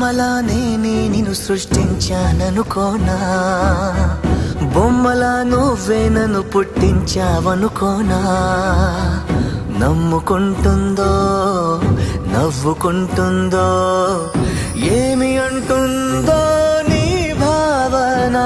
అమ్మలానే నిన్ను సృష్టించాననుకోనా, బొమ్మలా నువ్వే నన్ను పుట్టించావనుకోనా. నమ్ముకుంటుందో నవ్వుకుంటుందో ఏమి అంటుందో నీ భావన.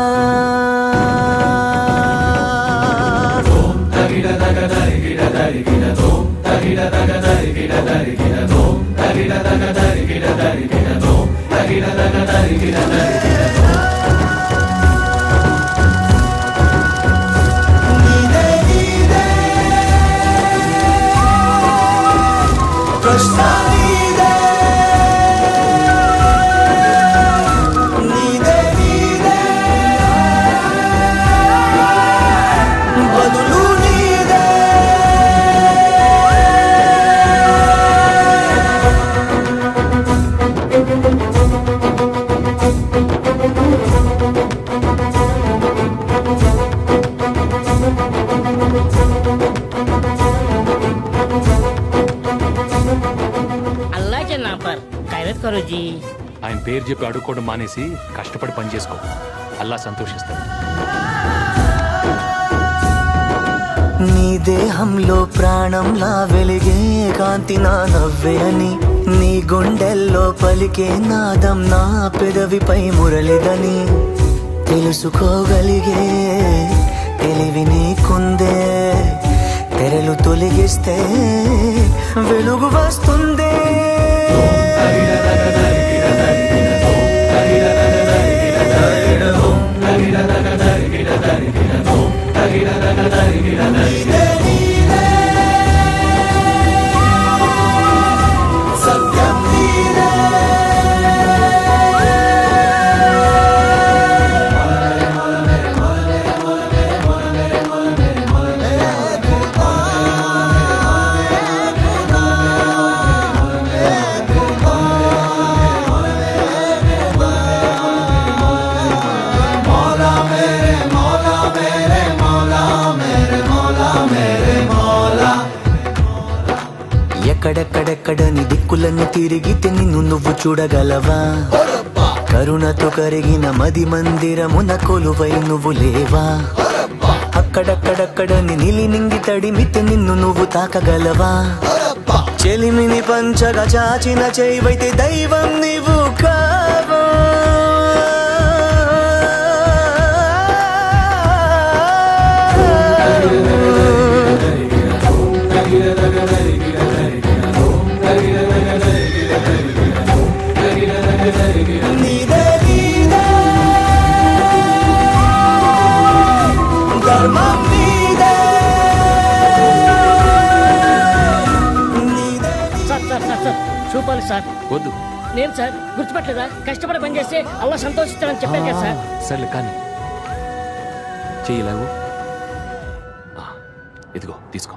ఆయన పేరు చెప్పి అడుక్కోవడం మానేసి కష్టపడి పని చేసుకో, అల్లా సంతోషిస్తాడు. నీ దేహంలో ప్రాణంలా వెలిగే కాంతి నా నవ్వే అని, నీ గుండెల్లో పలికే నాదం నా పెదవిపై మురళిదని. తెలుసుకోగలిగే తెలివి నీకుందే, తెరలు తొలగిస్తే వెలుగు వస్తుందే. ఎక్కడెక్కడెక్కడని దిక్కులను తిరిగితే నిన్ను నువ్వు చూడగలవా? కరుణతో కరిగిన మది మందిరమున కొలువై నువ్వు లేవా? అక్కడక్కడక్కడని నిలి నింగి తడిమితే నిన్ను నువ్వు తాకగలవా? చెలిమిని పంచగా చాచిన చేయివైతే దైవం నీవు కావా? చూపాలి సార్. వద్దు. నేను సార్ గుర్తుపట్టలేదా? కష్టపడి పని చేస్తే అల్లా సంతోషిస్తాడని చెప్పాను కదా సార్. సర్లే కానీ చెయ్యలేవు. ఇదిగో తీసుకో.